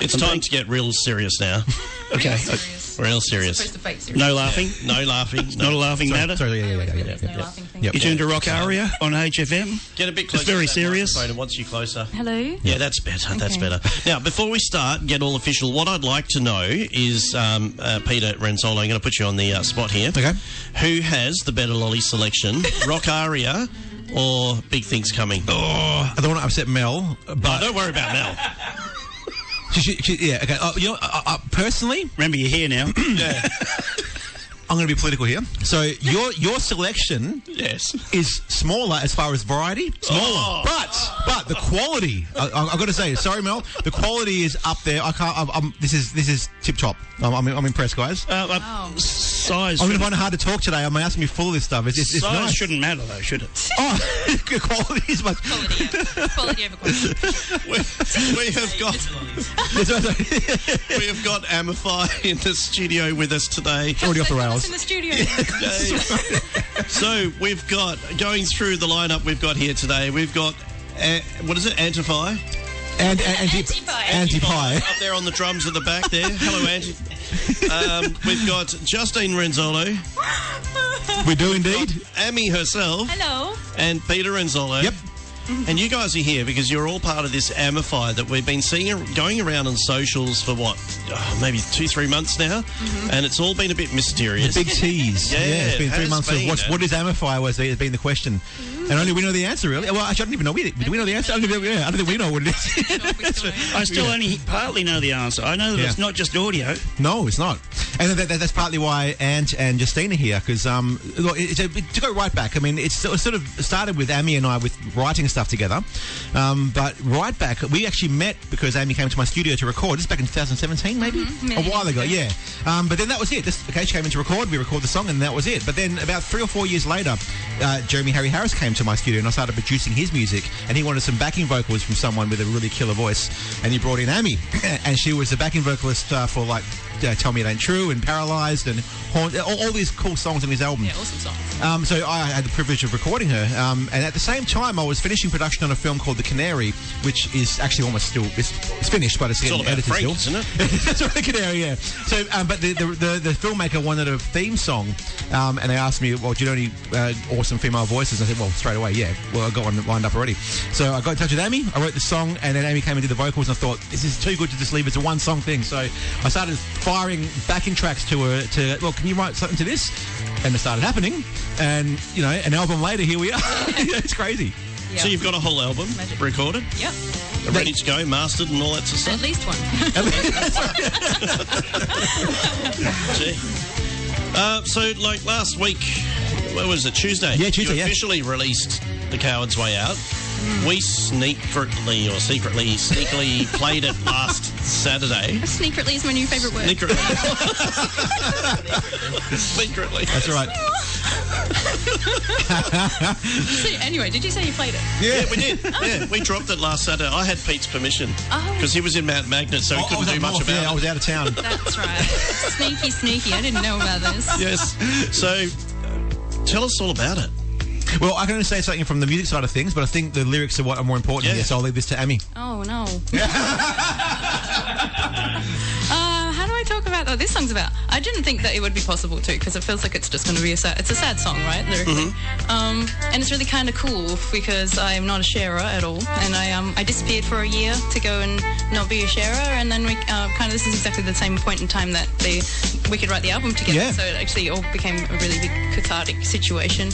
It's time to get real serious now. Okay. Real serious. Supposed to fake serious. No laughing? No laughing. Not a laughing matter? Sorry, yeah. There's no laughing thing. Yep. You tune to Rock Aria on HFM. Get a bit closer. It's very to that serious. microphone, and once you're closer. Hello? Yeah, that's better. That's better. Now, before we start, get all official, what I'd like to know is, Peter Renzolo, I'm going to put you on the spot here. Okay. Who has the better lolly selection, Rock Aria or Big Things Coming? Oh, I don't want to upset Mel, but... No, don't worry about Mel. Yeah, okay. Personally... Remember, you're here now. Yeah. I'm going to be political here. So your selection Yes. is smaller as far as variety. Smaller. Oh. But the quality, I've got to say, sorry Mel, the quality is up there. I can't, this is tip top. I'm impressed, guys. Size I'm going to find it hard to talk today. I'm asking me full of this stuff. It's size nice. shouldn't matter, though, should it? Oh, quality is much... Quality over quantity. We have got Ammify in the studio with us today. Already off the rails. In the studio. So we've got, going through the lineup we've got here today, we've got, what is it, Ammify? Ammify. Up there on the drums at the back there. Hello, Angie. We've got Justine Renzolo. We do indeed. Ammy herself. Hello. And Peter Renzolo. Yep. And you guys are here because you're all part of this Ammify that we've been seeing going around on socials for maybe 2-3 months now, and it's all been a bit mysterious. Big tease. Yeah, it's been it 3 has months been, of what is Ammify has been the question. And only we know the answer, really. Well, actually, I don't even know. Do we know the answer? I don't think we know what it is. I still only partly know the answer. I know that it's not just audio. No, it's not. And that's partly why Ant and Justine are here, because to go right back, I mean, it's sort of started with Ammy and I with writing stuff together. But right back, we actually met because Ammy came to my studio to record. This is back in 2017, maybe? A while ago, yeah. But then that was it. She came in to record, we recorded the song, and that was it. But then about 3 or 4 years later, Jeremy Harry Harris came to my studio and I started producing his music, and he wanted some backing vocals from someone with a really killer voice, and he brought in Ammy, and she was the backing vocalist for like Tell Me It Ain't True and Paralysed and Haunt, all these cool songs on his album. Yeah, awesome songs. So I had the privilege of recording her, and at the same time I was finishing production on a film called The Canary, which is actually almost still it's finished, but it's getting edited Frank, still. isn't it? That's right, The Canary, yeah. So, but the filmmaker wanted a theme song, and they asked me, well, do you know any awesome female voices? And I said, well, straight away, yeah. Well, I got one lined up already. So I got in touch with Ammy, I wrote the song, and then Ammy came and did the vocals, and I thought, this is too good to just leave as a one-song thing. So I started firing backing tracks to her, well, can you write something to this? And it started happening, and, you know, an album later, here we are. It's crazy. Yeah. So you've got a whole album recorded? Yep. Ready to go, mastered and all that sort of stuff? At least one. Gee. So, like last week, what was it, Tuesday? Yeah, Tuesday, you officially released The Coward's Way Out. We sneakily played it last Saturday. Sneakily is my new favourite word. Secretly. That's right. Anyway, did you say you played it? Yeah, we did. Yeah, we dropped it last Saturday. I had Pete's permission because he was in Mount Magnet, so he couldn't do much about it. I was out of town. That's right. Sneaky. I didn't know about this. Yes. So, tell us all about it. Well, I can only say something from the music side of things, but I think the lyrics are what are more important here, so I'll leave this to Ammy. Oh, no. How do I talk about what this song's about? I didn't think that it would be possible to, because it feels like it's just going to be it's a sad song, right, lyrically? And it's really kind of cool because I'm not a sharer at all, and I disappeared for a year to go and not be a sharer, and then we this is exactly the same point in time that we could write the album together, so it actually all became a really big cathartic situation.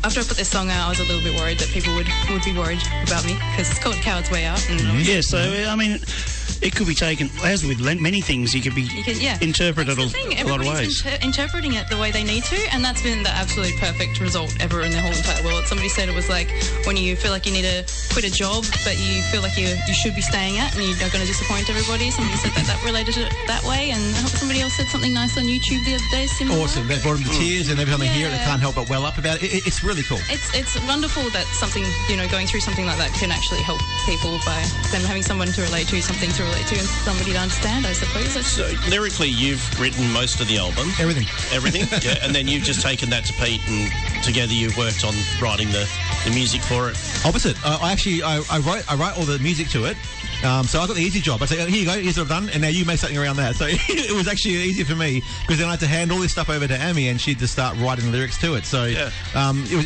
After I put this song out, I was a little bit worried that people would be worried about me because it's called Coward's Way Out. And Yeah, so, I mean, it could be taken, as with many things, you could interpret it a lot of ways. Interpreting it the way they need to, and that's been the absolute perfect result ever in the whole entire world. Somebody said it was like when you feel like you need to quit a job, but you feel like you should be staying at, and you're not going to disappoint everybody. Somebody said that related to it that way, and somebody else said something nice on YouTube the other day. Similar. Awesome. That brought them to tears, and every time they hear it, they can't help but well up about it. It's really cool. It's wonderful that something, going through something like that can actually help people by them having someone to relate to, something to to relate to and somebody to understand, I suppose. So lyrically, you've written most of the album. Everything. Yeah, and then you've just taken that to Pete, and together you've worked on writing the music for it. Opposite. I write all the music to it. So I got the easy job. I say, here you go, here's what I've done, and now you make something around that. So it was actually easier for me because then I had to hand all this stuff over to Ammi, and she'd just start writing the lyrics to it. So it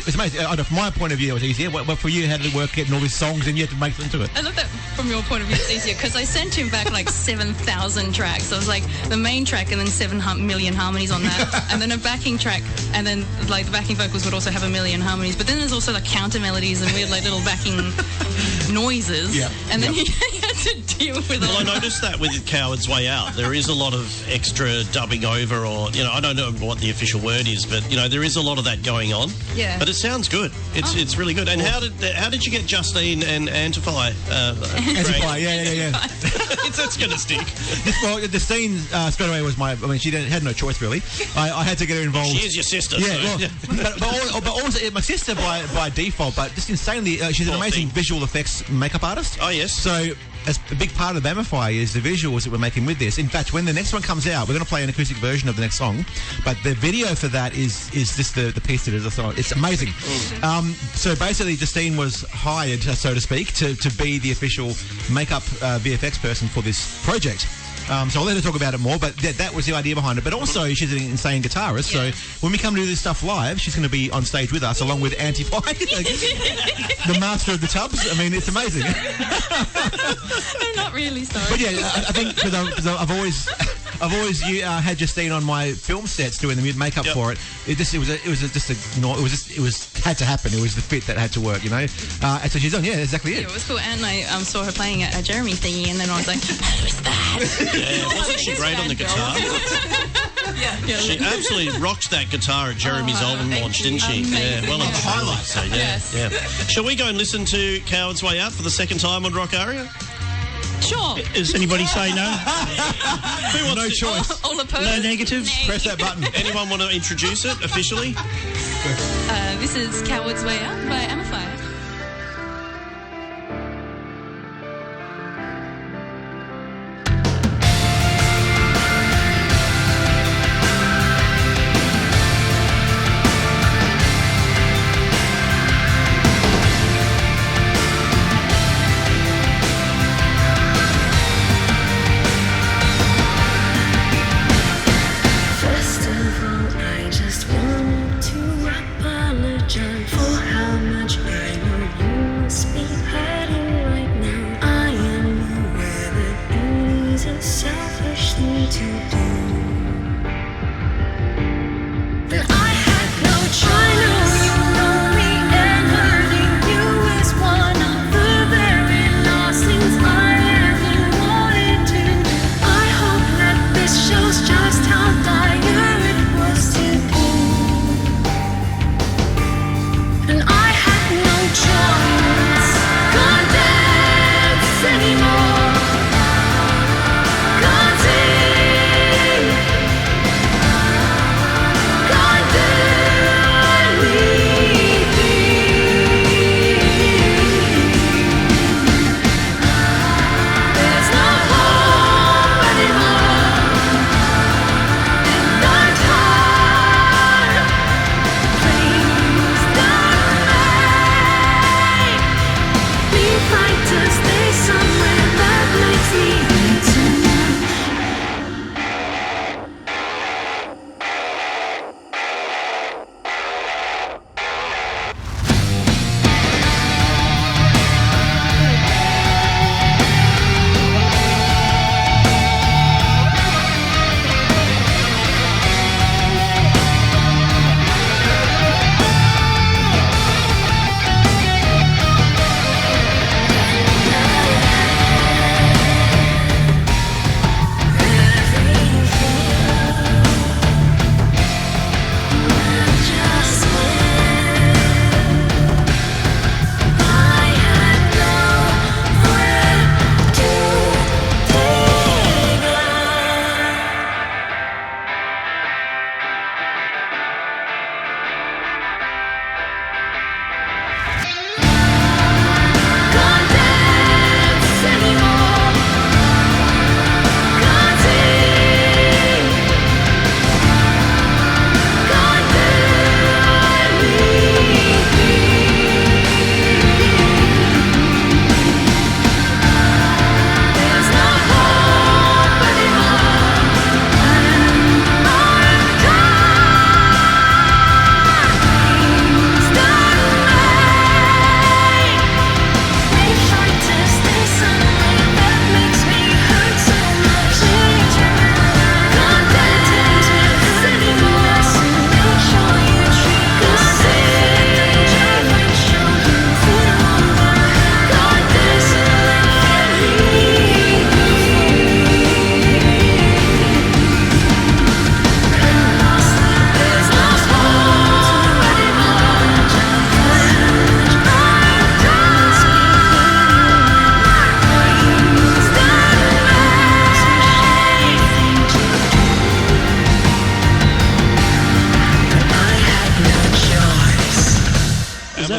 was amazing. From my point of view, it was easier. But for you, how did it work getting all these songs and you had to make them to it? I love that from your point of view, it's easier because I sent him back like 7,000 tracks. So it was like the main track and then 7 million harmonies on that, and then a backing track, and then like the backing vocals would also have 1 million harmonies. But then there's also like counter melodies and weird like little backing noises. Yeah. And then he had to deal with Well, I noticed that with Coward's Way Out. There is a lot of extra dubbing over, or, I don't know what the official word is, but, there is a lot of that going on. Yeah. But it sounds good. It's really good. And how did you get Justine and Ammify? Ammify, yeah. That's going to stick. Well, Justine straight away was she had no choice, really. I had to get her involved. She is your sister. Yeah, so. but also my sister by default, but just insanely, she's an amazing visual effects makeup artist. Oh, yes. So as a big part of Ammify is the visuals that we're making with this. In fact, when the next one comes out, we're going to play an acoustic version of the next song, but the video for that is just the piece that is a song. It's amazing. So basically, Justine was hired, so to speak, to be the official makeup VFX person for this project. So I'll let her talk about it more, but that was the idea behind it. But also, she's an insane guitarist, so when we come to do this stuff live, she's going to be on stage with us, along with Ammify, the master of the tubs. I mean, it's amazing. I'm not really sorry. But yeah, I think because I've always had Justine on my film sets doing the makeup for it. It had to happen. It was the fit that had to work, And so she's on. Yeah, exactly it. It was cool, and I saw her playing a Jeremy thingy, and then I was like, "What was that?" Yeah, wasn't she great on the guitar? Yeah. She absolutely rocked that guitar at Jeremy's album launch, didn't she? Amazing. Yeah, well, Yeah. highlights. So, Yes. yeah. Shall we go and listen to Coward's Way Out for the second time on Rock Aria? Sure. Does anybody say no? Who wants No to? choice. All opposed? No negatives? Press that button. Anyone want to introduce it officially? This is Coward's Way Out by Ammify. I just want to apologize for how much I know you must be hurting right now. I am aware that it is a selfish thing to do, but I had no choice. You know me, and hurting you is one of the very last things I ever wanted to do. I hope that this shows just how dire it was to be, and I had no choice. Can't dance anymore. Can't sing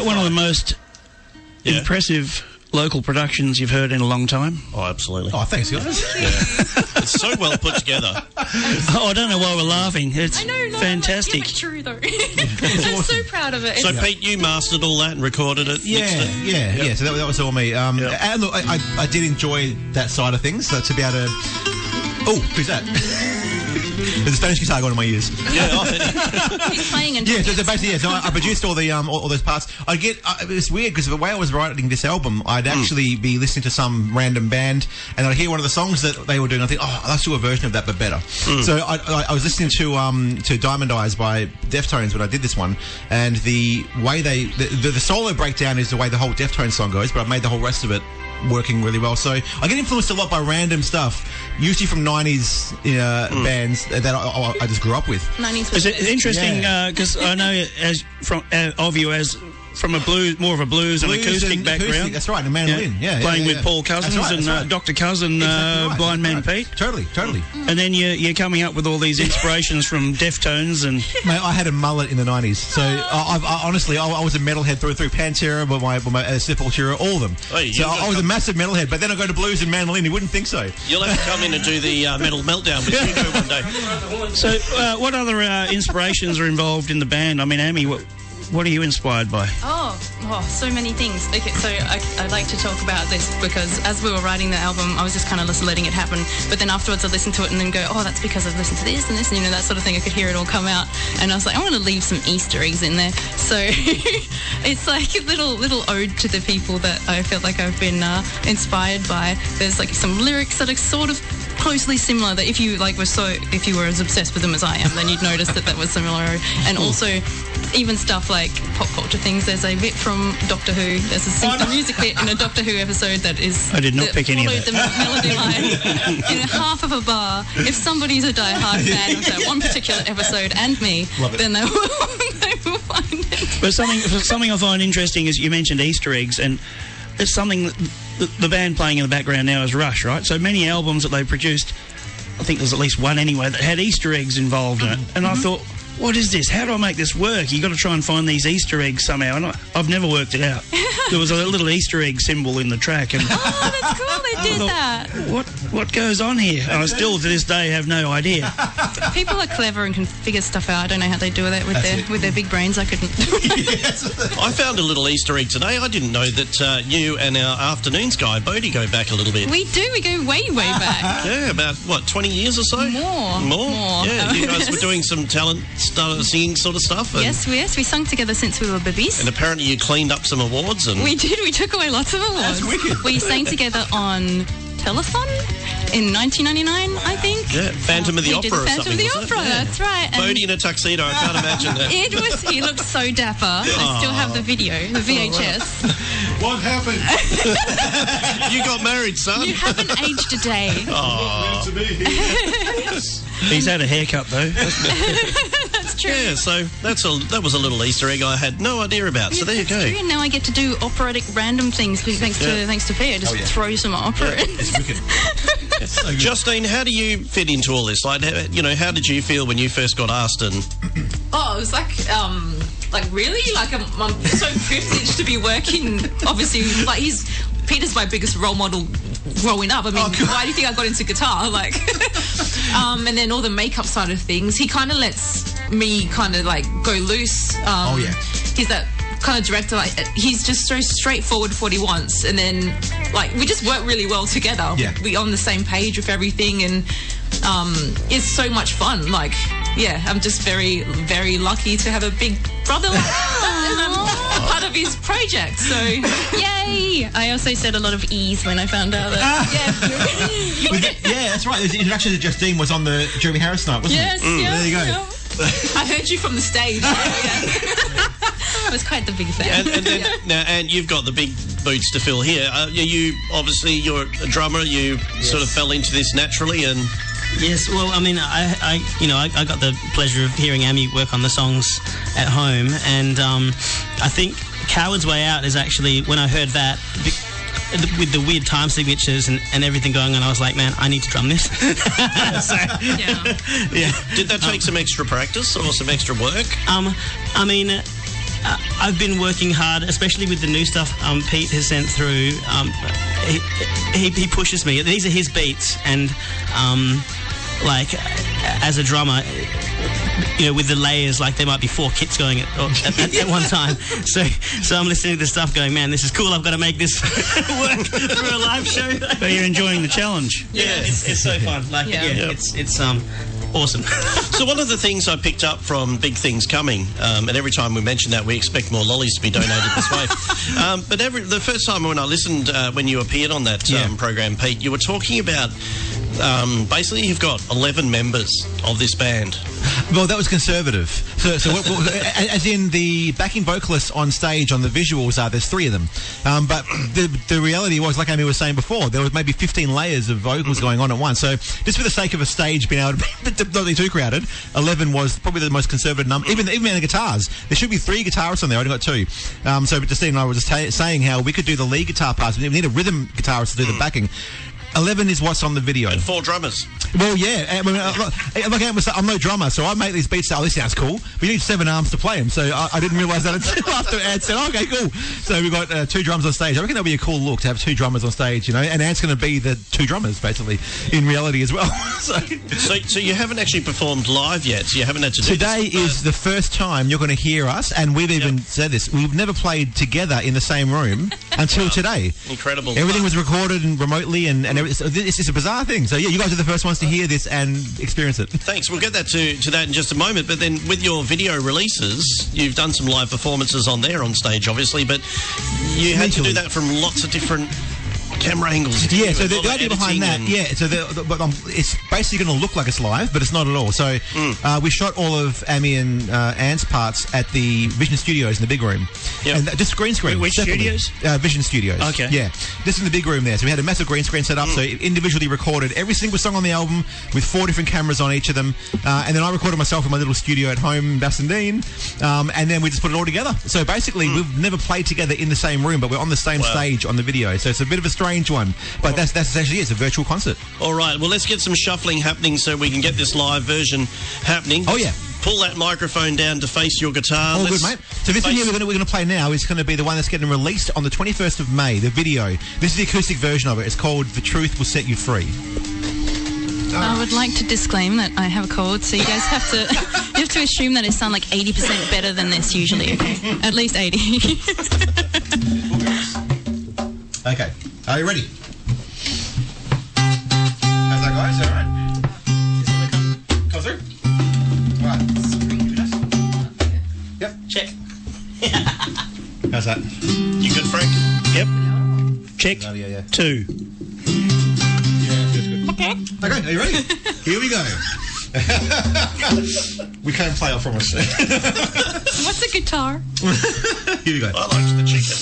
one of the most impressive local productions you've heard in a long time? Oh, absolutely. Oh, thanks, guys. Yeah. It's so well put together. Oh, I don't know why we're laughing. It's I know, no, fantastic. Yeah, but true though. I'm so proud of it. So, Pete, you mastered all that and recorded it? mixed it? Yeah. So that was all me. And look, I did enjoy that side of things. So to be able to... Oh, who's that? There's a Spanish guitar going in my ears. Yeah, He's playing and so basically, so I produced all the all those parts. It's weird because the way I was writing this album, I'd actually be listening to some random band, and I'd hear one of the songs that they were doing. I think, let's do a version of that, but better. So I was listening to Diamond Eyes by Deftones when I did this one, and the way the solo breakdown is the way the whole Deftones song goes, but I've made the whole rest of it working really well. So I get influenced a lot by random stuff, usually from 90s bands that I just grew up with. 90s It's was interesting because I know of you as from a blues, more of a blues and acoustic background. That's right, and mandolin. Playing with Paul Cousins and Dr. Cousin, Exactly right, Blind Man right. Pete. Totally. And then you're coming up with all these inspirations from Deftones and... Mate, I had a mullet in the 90s, so I honestly, I was a metalhead through Pantera, but my Sepultura, all of them. Hey, so I was a massive metalhead, but then I go to blues and mandolin, you wouldn't think so. You'll have to come in and do the Metal Meltdown with Hugo one day. So what other inspirations are involved in the band? I mean, Amy, what are you inspired by? Oh, so many things. Okay, so I'd like to talk about this because as we were writing the album, I was just kind of letting it happen. But then afterwards, I listened to it and then go, that's because I've listened to this and this, and that sort of thing. I could hear it all come out, and I was like, I want to leave some Easter eggs in there. So it's like a little ode to the people that I felt like I've been inspired by. There's like some lyrics that are sort of closely similar that if you were as obsessed with them as I am, then you'd notice that was similar. And also even stuff like pop culture things. There's a bit from Doctor Who. There's a music bit in a Doctor Who episode that is... I did not pick any of that. The melody line in half of a bar. If somebody's a die-hard fan of that one particular episode and me, then they will find it. But something I find interesting is you mentioned Easter eggs, and it's something that the band playing in the background now is Rush, right? So many albums that they produced, I think there's at least one anyway, that had Easter eggs involved in it. And I thought, what is this? How do I make this work? You've got to try and find these Easter eggs somehow. And I've never worked it out. There was a little Easter egg symbol in the track. And that's cool. They did that. What goes on here? And I still, to this day, have no idea. People are clever and can figure stuff out. I don't know how they do that with their big brains. I couldn't. I found a little Easter egg today. I didn't know that you and our afternoons guy, Bodie, go back a little bit. We do. We go way back. Yeah, about, 20 years or so? More. Yeah, you guys were doing some singing sort of stuff. Yes. We sung together since we were babies. And apparently you cleaned up some awards. And we did. We took away lots of awards. That's wicked. We sang together on Telethon in 1999, I think. Yeah, Phantom of the Opera or something. Phantom of the Opera, that's right. Bodie in a tuxedo, I can't imagine that. He looked so dapper. I still have the video, the VHS. What happened? You got married, son. You haven't aged a day. He's had a haircut, though. That's true. Yeah, so that was a little Easter egg I had no idea about. So there you go. True, and now I get to do operatic random things thanks to Pia. Just throw some opera in. It's wicked. So Justine, how do you fit into all this? Like, how did you feel when you first got asked? And it was like really, like I'm so privileged to be working. Obviously, like Peter's my biggest role model growing up. I mean, why do you think I got into guitar? Like, and then all the makeup side of things, he kind of lets me kind of like go loose. He's that kind of director, like he's just so straightforward for what he wants, and then like we just work really well together. We on the same page with everything, and it's so much fun. Like, I'm just very, very lucky to have a big brother like that, and I'm a part of his project. So yay! I also said a lot of E's when I found out that. Yeah, that's right. The introduction to Justine was on the Jeremy Harris night, wasn't it? Yes, there you go. Yeah. I heard you from the stage. I was quite the big fan. and then now, and you've got the big boots to fill here. You're a drummer. You sort of fell into this naturally, and yes. Well, I mean, I got the pleasure of hearing Ammy work on the songs at home, and I think "Coward's Way Out" is actually when I heard that. With the weird time signatures and everything going on, I was like, man, I need to drum this. Did that take some extra practice or some extra work? I mean, I've been working hard, especially with the new stuff Pete has sent through. He pushes me. These are his beats, and like as a drummer, you know, with the layers, like there might be 4 kits going at one time. So I'm listening to this stuff, going, man, this is cool. I've got to make this work for a live show. So you're enjoying the challenge. Yeah, it's so fun. Like, it's awesome. So one of the things I picked up from Big Things Coming, and every time we mention that, we expect more lollies to be donated this way. But the first time when I listened, when you appeared on that program, Pete, you were talking about basically you've got 11 members of this band. Well, that was conservative. So as in the backing vocalists on stage on the visuals there's 3 of them. But the reality was, like Amy was saying before, there was maybe 15 layers of vocals going on at once. So just for the sake of a stage being able to not be too crowded, 11 was probably the most conservative number. Even the guitars, there should be 3 guitarists on there. I only got 2. So Justine and I were just saying how we could do the lead guitar parts. We need a rhythm guitarist to do the backing. 11 is what's on the video. And 4 drummers. Well, yeah. I mean, I'm no drummer, so I make these beats. Oh, this sounds cool. We need 7 arms to play them, so I didn't realise that until after Ant said, oh, okay, cool. So we've got 2 drums on stage. I reckon that'll be a cool look to have 2 drummers on stage, you know, and Ant's going to be the 2 drummers, basically, in reality as well. So you haven't actually performed live yet, so you haven't had to do Today this. is the first time you're going to hear us, and we've even said this, we've never played together in the same room until today. Incredible. Everything was recorded and remotely, and everything. So this is a bizarre thing. So yeah, you guys are the first ones to hear this and experience it. Thanks. We'll get that to that in just a moment. But then with your video releases, you've done some live performances on there on stage, obviously, but you had to do that from lots of different camera angles. Yeah, so the idea behind that, it's basically going to look like it's live, but it's not at all. So we shot all of Ammy and Ant's parts at the Vision Studios in the big room. Yep. And just green screen. Which studios? Vision Studios. Okay. Yeah, just in the big room there. So we had a massive green screen set up, so it individually recorded every single song on the album with 4 different cameras on each of them. And then I recorded myself in my little studio at home in Bassendean. And then we just put it all together. So basically, we've never played together in the same room, but we're on the same stage on the video. So it's a bit of a strange one, but that's essentially it. It's a virtual concert. All right, well, let's get some shuffling happening so we can get this live version happening. Oh, yeah. Pull that microphone down to face your guitar. All good, mate. So this one here we're going to play now is going to be the one that's getting released on the 21st of May, the video. This is the acoustic version of it. It's called The Truth Will Set You Free. I would like to disclaim that I have a cold, so you guys have to you have to assume that I sound like 80% better than this usually. Okay, at least 80. Okay, are you ready? How's that, guys? All right. Come through. Right. Yep. Check. How's that? You good, Frank? Yep. Check. Yeah. 2. Yeah, feels good. Okay, are you ready? Here we go. We can't play, I promise. What's a guitar? Here we go. I liked the chicken.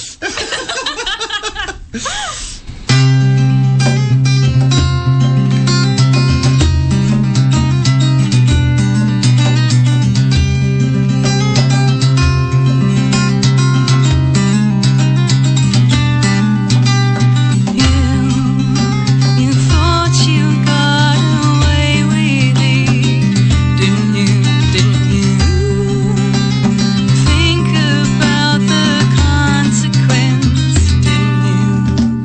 Think about the consequence, didn't you?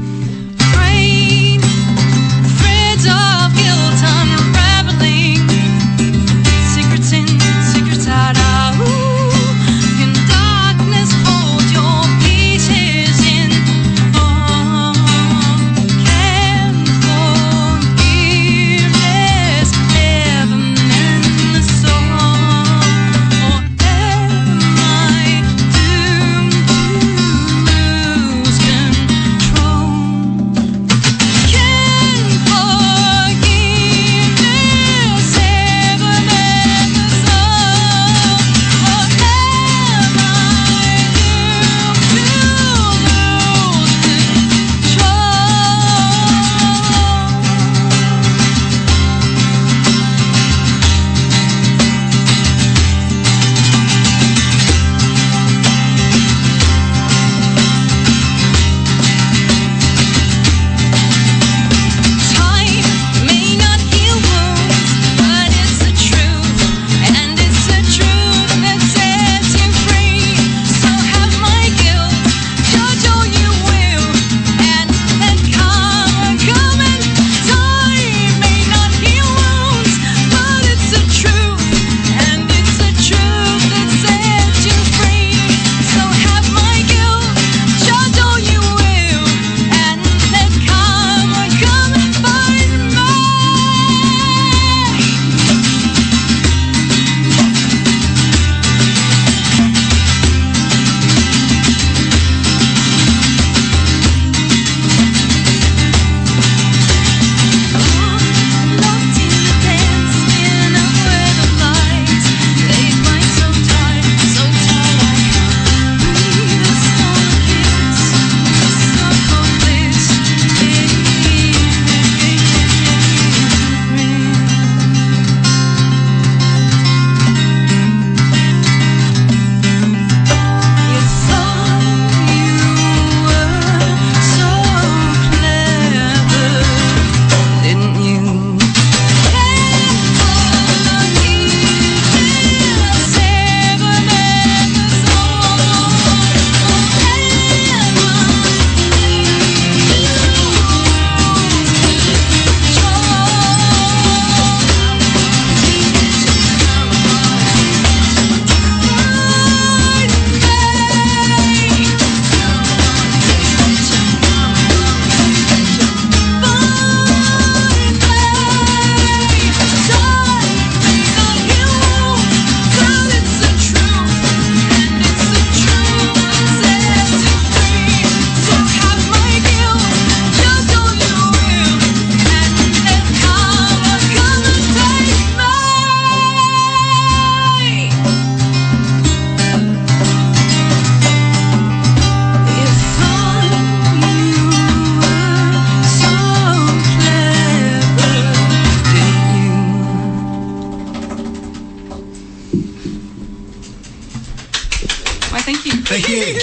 Thank you. Thank you.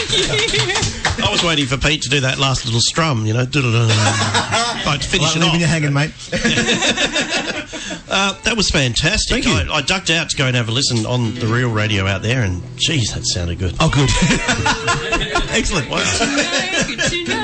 I was waiting for Pete to do that last little strum, you know, like to finish it Leaving you off. hanging, mate. That was fantastic. Thank you. I ducked out to go and have a listen on the real radio out there, and geez, that sounded good. Oh, good. Excellent. Wow. Good to know.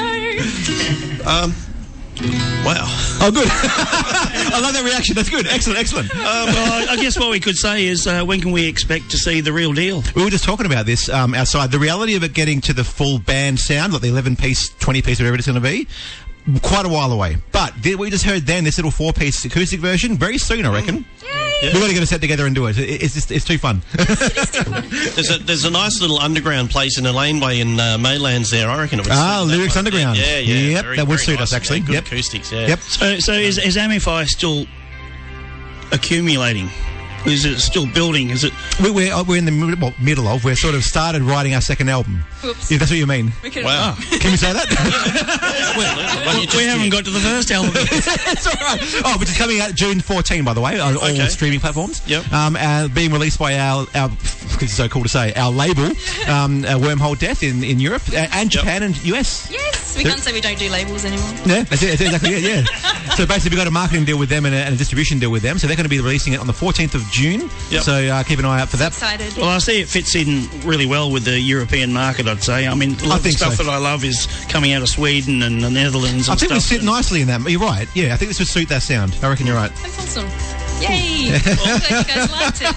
Wow. Oh, good. I love that reaction. That's good. Excellent. Well, I guess what we could say is when can we expect to see the real deal? We were just talking about this outside. The reality of it getting to the full band sound, like the 11-piece, 20-piece, whatever it's going to be, quite a while away. But we just heard then this little 4-piece acoustic version very soon, I reckon. We've got to get a set together and do it. It's too fun. There's a nice little underground place in a laneway in Maylands there. I reckon it would. Ah, suit that Lyrics one. Underground. Yeah. Yep, Very, that would very suit nice. us, actually. Yeah, good Yep. acoustics. Yeah. Yep. So is Ammify still accumulating? Is it still building? Is it? We're in the middle of. We're sort of started writing our second album. Whoops. If that's what you mean. We could Wow. Can we say that? Well, you just We haven't did. got to the first album. It's all right. Oh, which is coming out June 14, by the way, on all Okay. streaming platforms. Yep. Being released by our it's so cool to say, our label, Wormhole Death in Europe and Japan and US. Yes, we can't say we don't do labels anymore. Yeah, that's it. That's exactly it. Yeah. So basically, we got a marketing deal with them and a distribution deal with them. So they're going to be releasing it on the 14th of June. Yep. So keep an eye out for that. Excited. Well, I see it fits in really well with the European market, I'd say. I mean, a lot of the think stuff so. that I love is coming out of Sweden and the Netherlands and I think we stuff. sit nicely in that. You're right. Yeah, I think this would suit that sound. I reckon you're right. That's awesome. Yay! Well, glad you guys liked it.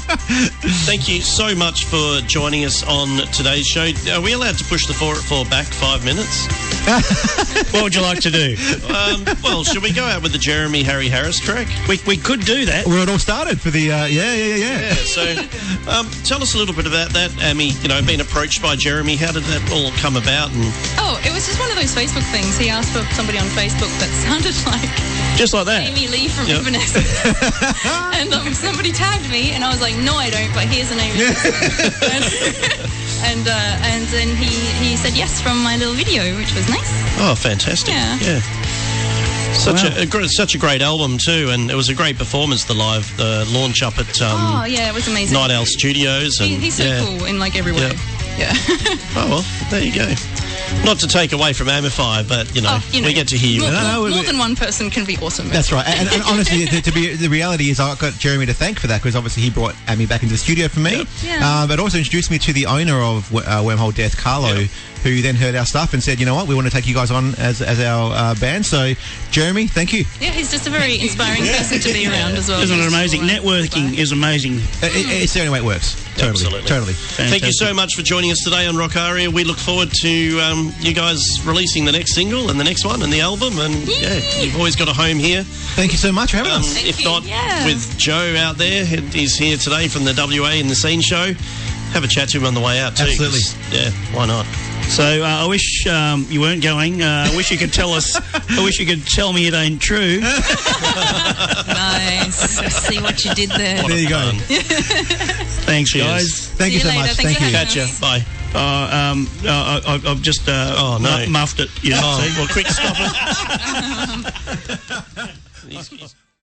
Thank you so much for joining us on today's show. Are we allowed to push the 4 at 4 back 5 minutes? What would you like to do? Well, should we go out with the Jeremy Harry Harris track? We could do that. Where it all started for the yeah. Yeah, so tell us a little bit about that, Ammy. You know, being approached by Jeremy, how did that all come about? And Oh, it was just one of those Facebook things. He asked for somebody on Facebook that sounded like Just like that. Amy Lee from Yep. Evanescence. And somebody tagged me, and I was like, no, I don't, but here's a name. and then he said yes from my little video, which was nice. oh, fantastic! Yeah. Such a great album too, and it was a great performance. The launch up at Oh, yeah, it was amazing. Night Owl Studios, and He's so yeah. cool in like every way. Yeah. Oh well, there you go. Not to take away from Ammify, but you know, we get to hear you. More than one person can be awesome. That's right. And honestly, the reality is I got Jeremy to thank for that because obviously he brought Amy back into the studio for me. Yep. Yeah. But also introduced me to the owner of Wormhole Death, Carlo, Yep. who then heard our stuff and said, you know what, we want to take you guys on as our band. So, Jeremy, thank you. Yeah, he's just a very inspiring person to be around as well. Isn't it amazing? Just, Networking is amazing. It's the only way it works. Totally. Absolutely. Totally. Thank you so much for joining us today on Rock Aria. We look forward to you guys releasing the next single and the next one and the album. And yeah, you've always got a home here. Thank you so much for having us. Thank If you. not, Yeah. with Joe out there, he's here today from the WA in the Scene Show. Have a chat to him on the way out too. Absolutely. 'Cause, yeah, why not? So I wish you weren't going. I wish you could tell us. I wish you could tell me it ain't true. Nice. I see what you did there. There you go. Thanks, Cheers. guys. Thank you See so you much. later. Thanks Thank for you. having Catch ya. us. Bye. I've just Oh, no. muffed it. You know, Oh, see? well, quick, stop it. He's